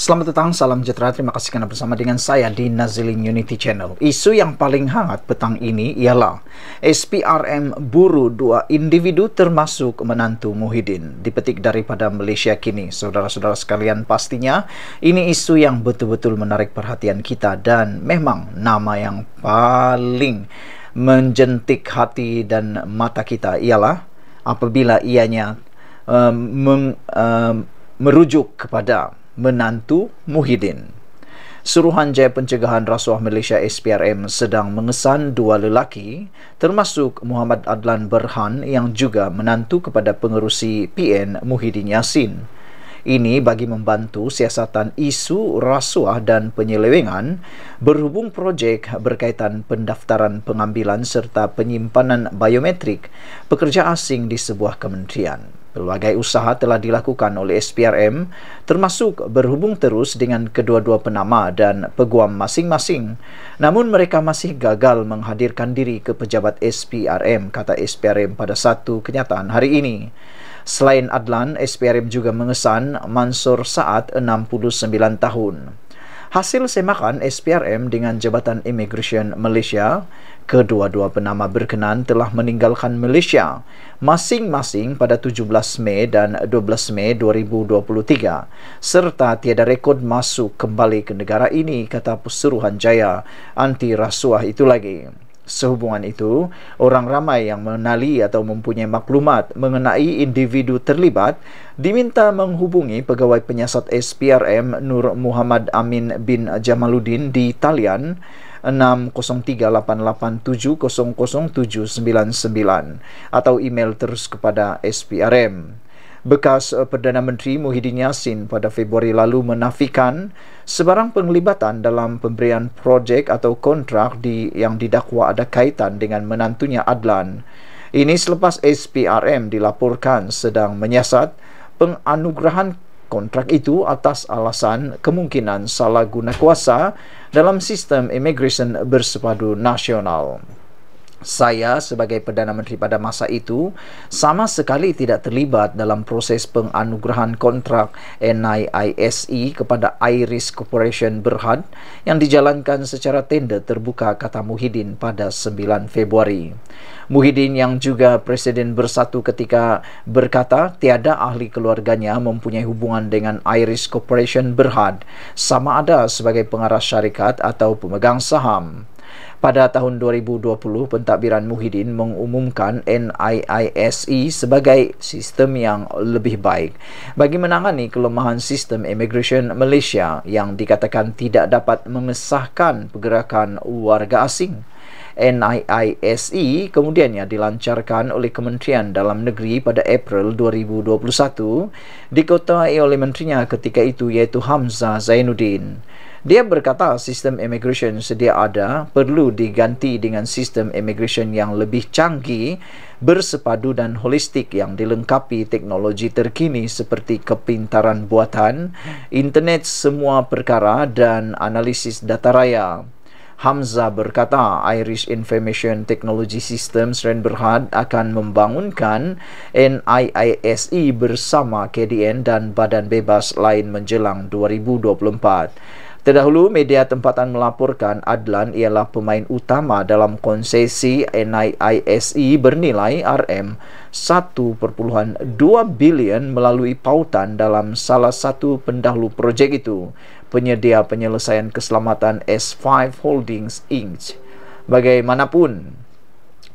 Selamat datang, salam sejahtera. Terima kasih karena bersama dengan saya di Nazilin Unity Channel. Isu yang paling hangat petang ini ialah SPRM buru dua individu termasuk menantu Muhyiddin. Dipetik daripada Malaysia Kini. Saudara-saudara sekalian, pastinya ini isu yang betul-betul menarik perhatian kita dan memang nama yang paling menjentik hati dan mata kita ialah apabila ianya merujuk kepada menantu Muhyiddin. Suruhanjaya Pencegahan Rasuah Malaysia SPRM sedang mengesan dua lelaki termasuk Muhammad Adlan Berhan yang juga menantu kepada pengerusi PN Muhyiddin Yassin. Ini bagi membantu siasatan isu rasuah dan penyelewengan berhubung projek berkaitan pendaftaran pengambilan serta penyimpanan biometrik pekerja asing di sebuah kementerian. Pelbagai usaha telah dilakukan oleh SPRM termasuk berhubung terus dengan kedua-dua penama dan peguam masing-masing. Namun mereka masih gagal menghadirkan diri ke pejabat SPRM, kata SPRM pada satu kenyataan hari ini. Selain Adlan, SPRM juga mengesan Mansur Saad 69 tahun. Hasil semakan SPRM dengan Jabatan Immigration Malaysia, kedua-dua penama berkenan telah meninggalkan Malaysia masing-masing pada 17 Mei dan 12 Mei 2023 serta tiada rekod masuk kembali ke negara ini, kata Suruhanjaya Anti Rasuah itu lagi. Sehubungan itu, orang ramai yang mengenali atau mempunyai maklumat mengenai individu terlibat diminta menghubungi pegawai penyiasat SPRM Nur Muhammad Amin bin Jamaluddin di talian 60388700799 atau email terus kepada SPRM. Bekas Perdana Menteri Muhyiddin Yassin pada Februari lalu menafikan sebarang penglibatan dalam pemberian projek atau kontrak yang didakwa ada kaitan dengan menantunya Adlan. Ini selepas SPRM dilaporkan sedang menyiasat penganugerahan kontrak itu atas alasan kemungkinan salah guna kuasa dalam sistem imigresen bersepadu nasional. Saya sebagai Perdana Menteri pada masa itu sama sekali tidak terlibat dalam proses penganugerahan kontrak NIISE kepada Iris Corporation Berhad yang dijalankan secara tender terbuka, kata Muhyiddin pada 9 Februari. Muhyiddin yang juga Presiden Bersatu ketika berkata tiada ahli keluarganya mempunyai hubungan dengan Iris Corporation Berhad sama ada sebagai pengarah syarikat atau pemegang saham. Pada tahun 2020, pentadbiran Muhyiddin mengumumkan NIISE sebagai sistem yang lebih baik bagi menangani kelemahan sistem imigresen Malaysia yang dikatakan tidak dapat mengesahkan pergerakan warga asing. NIISE kemudiannya dilancarkan oleh Kementerian Dalam Negeri pada April 2021, diketuai oleh menterinya ketika itu iaitu Hamzah Zainuddin. Dia berkata sistem immigration sedia ada perlu diganti dengan sistem immigration yang lebih canggih, bersepadu dan holistik yang dilengkapi teknologi terkini seperti kepintaran buatan, internet semua perkara dan analisis data raya. Hamzah berkata Irish Information Technology Systems Sdn Berhad akan membangunkan NIISE bersama KDN dan badan bebas lain menjelang 2024. Terdahulu, media tempatan melaporkan Adlan ialah pemain utama dalam konsesi NIISE bernilai RM1.2 bilion melalui pautan dalam salah satu pendahulu projek itu, penyedia penyelesaian keselamatan S5 Holdings Inc. Bagaimanapun,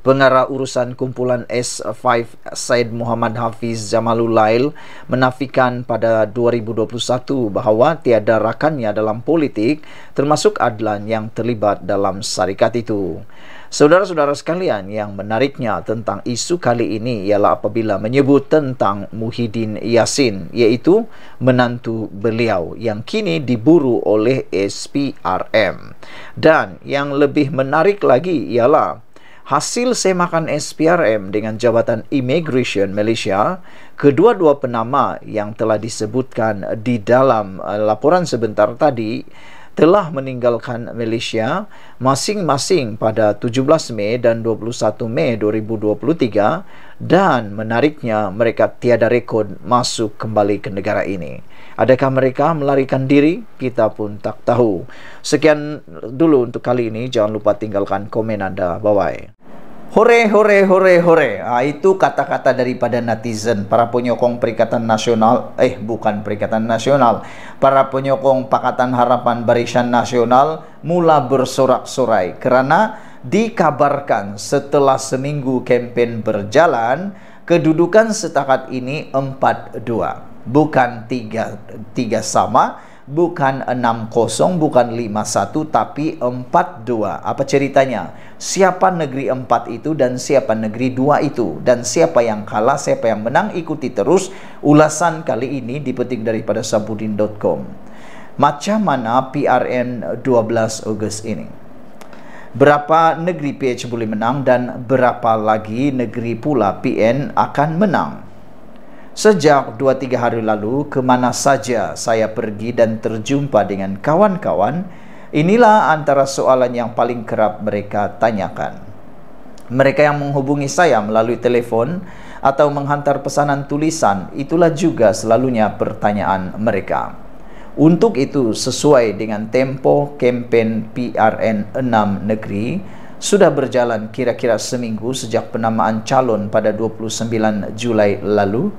pengarah urusan kumpulan S5 Said Muhammad Hafiz Jamalul Lail menafikan pada 2021 bahawa tiada rakannya dalam politik termasuk Adlan yang terlibat dalam syarikat itu. Saudara-saudara sekalian, yang menariknya tentang isu kali ini ialah apabila menyebut tentang Muhyiddin Yassin, iaitu menantu beliau yang kini diburu oleh SPRM. Dan yang lebih menarik lagi ialah hasil semakan SPRM dengan Jabatan Immigration Malaysia, kedua-dua penama yang telah disebutkan di dalam laporan sebentar tadi telah meninggalkan Malaysia masing-masing pada 17 Mei dan 21 Mei 2023 dan menariknya mereka tiada rekod masuk kembali ke negara ini. Adakah mereka melarikan diri? Kita pun tak tahu. Sekian dulu untuk kali ini. Jangan lupa tinggalkan komen Anda. Bye-bye. Hore, hore, hore, hore. Itu kata-kata daripada netizen, para penyokong Perikatan Nasional, bukan Perikatan Nasional, para penyokong Pakatan Harapan Barisan Nasional mula bersorak-sorai kerana dikabarkan setelah seminggu kempen berjalan, kedudukan setakat ini 4-2. Bukan 3 sama, bukan 6-0, bukan 5-1, tapi 4-2. Apa ceritanya? Siapa negeri 4 itu dan siapa negeri 2 itu? Dan siapa yang kalah, siapa yang menang? Ikuti terus ulasan kali ini dipetik daripada sabudin.com. Macam mana PRN 12 Ogos ini? Berapa negeri PH boleh menang dan berapa lagi negeri pula PN akan menang? Sejak 2-3 hari lalu, kemana saja saya pergi dan terjumpa dengan kawan-kawan, inilah antara soalan yang paling kerap mereka tanyakan. Mereka yang menghubungi saya melalui telefon atau menghantar pesanan tulisan, itulah juga selalunya pertanyaan mereka. Untuk itu, sesuai dengan tempo kempen PRN 6 negeri, sudah berjalan kira-kira seminggu sejak penamaan calon pada 29 Julai lalu,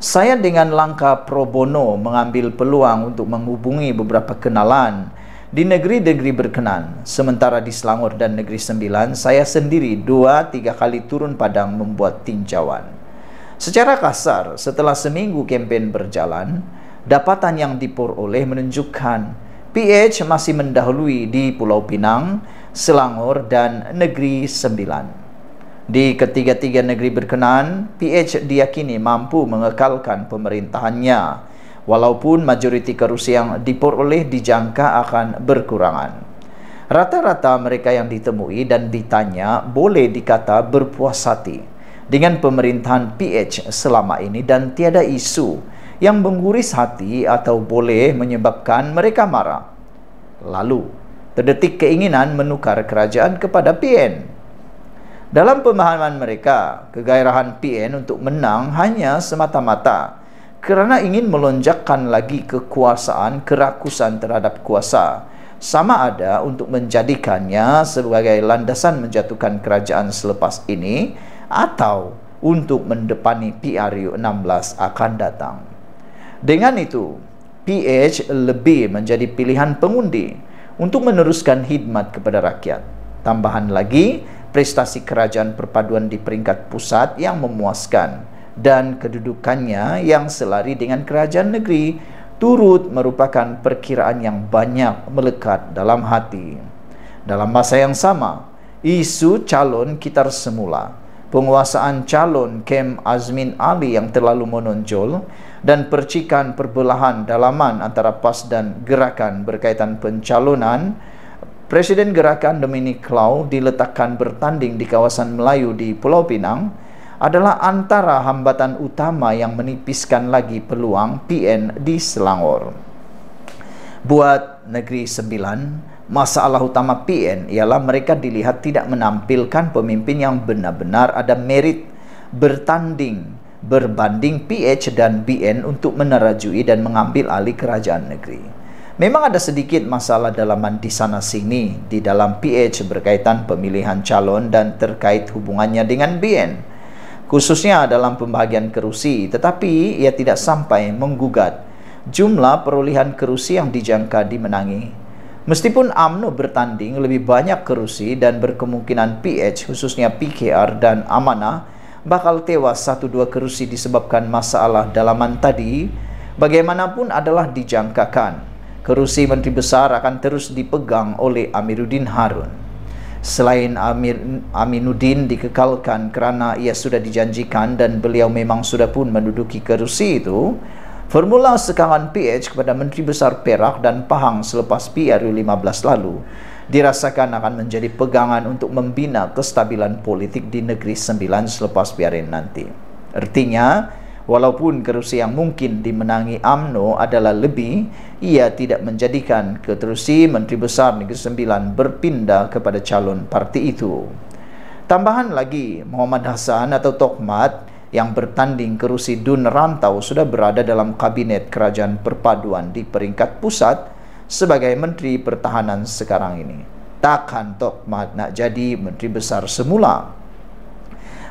saya dengan langkah pro bono mengambil peluang untuk menghubungi beberapa kenalan di negeri-negeri berkenan. Sementara di Selangor dan Negeri Sembilan, saya sendiri 2-3 kali turun padang membuat tinjauan. Secara kasar, setelah seminggu kempen berjalan, dapatan yang diperoleh menunjukkan PH masih mendahului di Pulau Pinang, Selangor dan Negeri Sembilan. Di ketiga-tiga negeri berkenan, PH diyakini mampu mengekalkan pemerintahannya, walaupun majoriti kerusi yang diperoleh dijangka akan berkurangan. Rata-rata mereka yang ditemui dan ditanya boleh dikata berpuas hati dengan pemerintahan PH selama ini dan tiada isu yang mengguris hati atau boleh menyebabkan mereka marah. Lalu, terdetik keinginan menukar kerajaan kepada PN. Dalam pemahaman mereka, kegairahan PN untuk menang hanya semata-mata kerana ingin melonjakkan lagi kekuasaan, kerakusan terhadap kuasa, sama ada untuk menjadikannya sebagai landasan menjatuhkan kerajaan selepas ini atau untuk mendepani PRU 16 akan datang. Dengan itu, PH lebih menjadi pilihan pengundi untuk meneruskan khidmat kepada rakyat. Tambahan lagi, prestasi kerajaan perpaduan di peringkat pusat yang memuaskan dan kedudukannya yang selari dengan kerajaan negeri turut merupakan perkiraan yang banyak melekat dalam hati. Dalam masa yang sama, isu calon kitar semula, penguasaan calon Kem Azmin Ali yang terlalu menonjol dan percikan perbelahan dalaman antara PAS dan Gerakan berkaitan pencalonan Presiden Gerakan Dominic Lau diletakkan bertanding di kawasan Melayu di Pulau Pinang adalah antara hambatan utama yang menipiskan lagi peluang PN di Selangor. Buat Negeri Sembilan, masalah utama PN ialah mereka dilihat tidak menampilkan pemimpin yang benar-benar ada merit bertanding berbanding PH dan BN untuk menerajui dan mengambil alih kerajaan negeri. Memang ada sedikit masalah dalaman di sana-sini di dalam PH berkaitan pemilihan calon dan terkait hubungannya dengan BN, khususnya dalam pembahagian kerusi, tetapi ia tidak sampai menggugat jumlah perolehan kerusi yang dijangka dimenangi. Meskipun UMNO bertanding lebih banyak kerusi dan berkemungkinan PH, khususnya PKR dan Amanah, bakal tewas 1-2 kerusi disebabkan masalah dalaman tadi, bagaimanapun adalah dijangkakan kerusi Menteri Besar akan terus dipegang oleh Amiruddin Harun. Selain Aminuddin dikekalkan kerana ia sudah dijanjikan dan beliau memang sudah pun menduduki kerusi itu, formula sekangan PH kepada Menteri Besar Perak dan Pahang selepas PRU 15 lalu dirasakan akan menjadi pegangan untuk membina kestabilan politik di Negeri Sembilan selepas PRN nanti. Artinya, Walaupun kerusi yang mungkin dimenangi UMNO adalah lebih, ia tidak menjadikan keterusi Menteri Besar Negeri Sembilan berpindah kepada calon parti itu. Tambahan lagi, Muhammad Hassan atau Tokmat yang bertanding kerusi DUN Rantau sudah berada dalam Kabinet Kerajaan Perpaduan di peringkat pusat sebagai Menteri Pertahanan sekarang ini. Takkan Tokmat nak jadi Menteri Besar semula.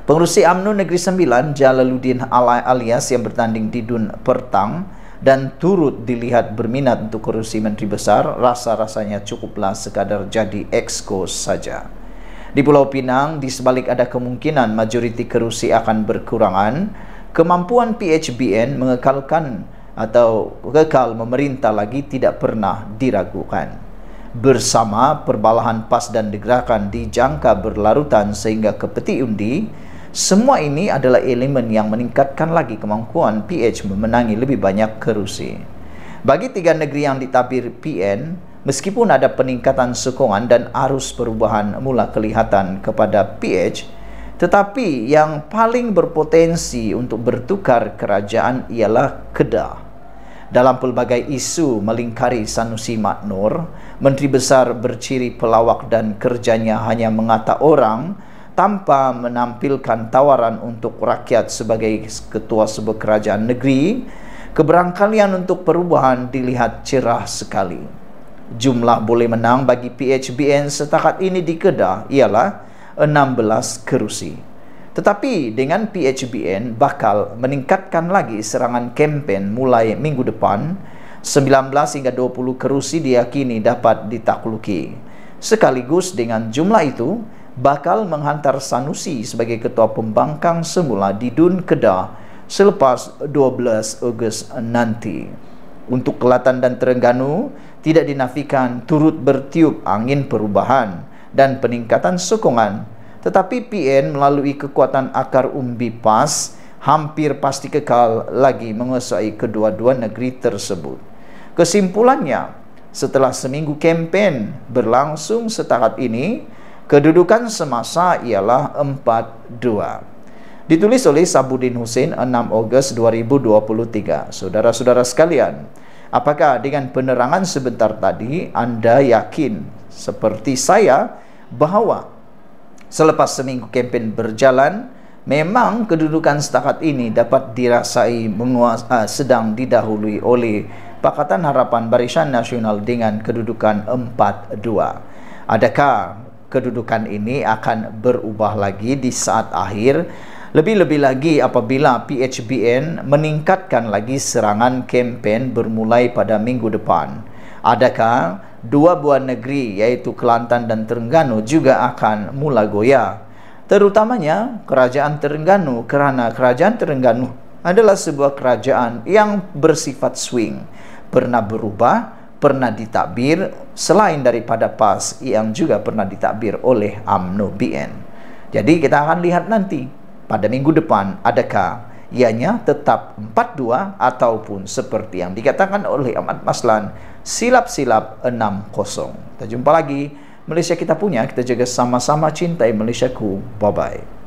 Pengerusi UMNO Negeri Sembilan, Jalaluddin alias yang bertanding di DUN Pertang dan turut dilihat berminat untuk kerusi Menteri Besar, rasa-rasanya cukuplah sekadar jadi exco saja. Di Pulau Pinang, di sebalik ada kemungkinan majoriti kerusi akan berkurangan, kemampuan PHBN mengekalkan atau kekal memerintah lagi tidak pernah diragukan. Bersama perbalahan PAS dan digerakkan dijangka berlarutan sehingga ke peti undi, semua ini adalah elemen yang meningkatkan lagi kemampuan PH memenangi lebih banyak kerusi. Bagi 3 negeri yang ditabir PN, meskipun ada peningkatan sokongan dan arus perubahan mula kelihatan kepada PH, tetapi yang paling berpotensi untuk bertukar kerajaan ialah Kedah. Dalam pelbagai isu melingkari Sanusi Maknur, Menteri Besar berciri pelawak dan kerjanya hanya mengata orang tanpa menampilkan tawaran untuk rakyat sebagai ketua sebuah kerajaan negeri. Keberangkalian untuk perubahan dilihat cerah sekali. Jumlah boleh menang bagi PHBN setakat ini di Kedah ialah 16 kerusi. Tetapi dengan PHBN bakal meningkatkan lagi serangan kempen mulai minggu depan. 19 hingga 20 kerusi diyakini dapat ditakluki. Sekaligus dengan jumlah itu bakal menghantar Sanusi sebagai ketua pembangkang semula di DUN Kedah selepas 12 Ogos nanti. Untuk Kelantan dan Terengganu, tidak dinafikan turut bertiup angin perubahan dan peningkatan sokongan, tetapi PN melalui kekuatan akar umbi PAS hampir pasti kekal lagi menguasai kedua-dua negeri tersebut. Kesimpulannya, setelah seminggu kempen berlangsung setakat ini, kedudukan semasa ialah 4-2. Ditulis oleh Sabudin Hussein 6 Ogos 2023. Saudara-saudara sekalian, apakah dengan penerangan sebentar tadi Anda yakin seperti saya bahwa selepas seminggu kempen berjalan, memang kedudukan setakat ini dapat dirasai sedang didahului oleh Pakatan Harapan Barisan Nasional dengan kedudukan 4-2. Adakah kedudukan ini akan berubah lagi di saat akhir, lebih-lebih lagi apabila PHBN meningkatkan lagi serangan kempen bermulai pada minggu depan? Adakah 2 buah negeri yaitu Kelantan dan Terengganu juga akan mula goyah? Terutamanya Kerajaan Terengganu, kerana Kerajaan Terengganu adalah sebuah kerajaan yang bersifat swing, pernah berubah, pernah ditakbir selain daripada PAS yang juga pernah ditakbir oleh UMNO BN. Jadi kita akan lihat nanti pada minggu depan adakah ianya tetap 4-2 ataupun seperti yang dikatakan oleh Ahmad Maslan silap-silap 6-0. Kita jumpa lagi. Malaysia kita punya, kita jaga sama-sama cintai Malaysiaku. Bye-bye.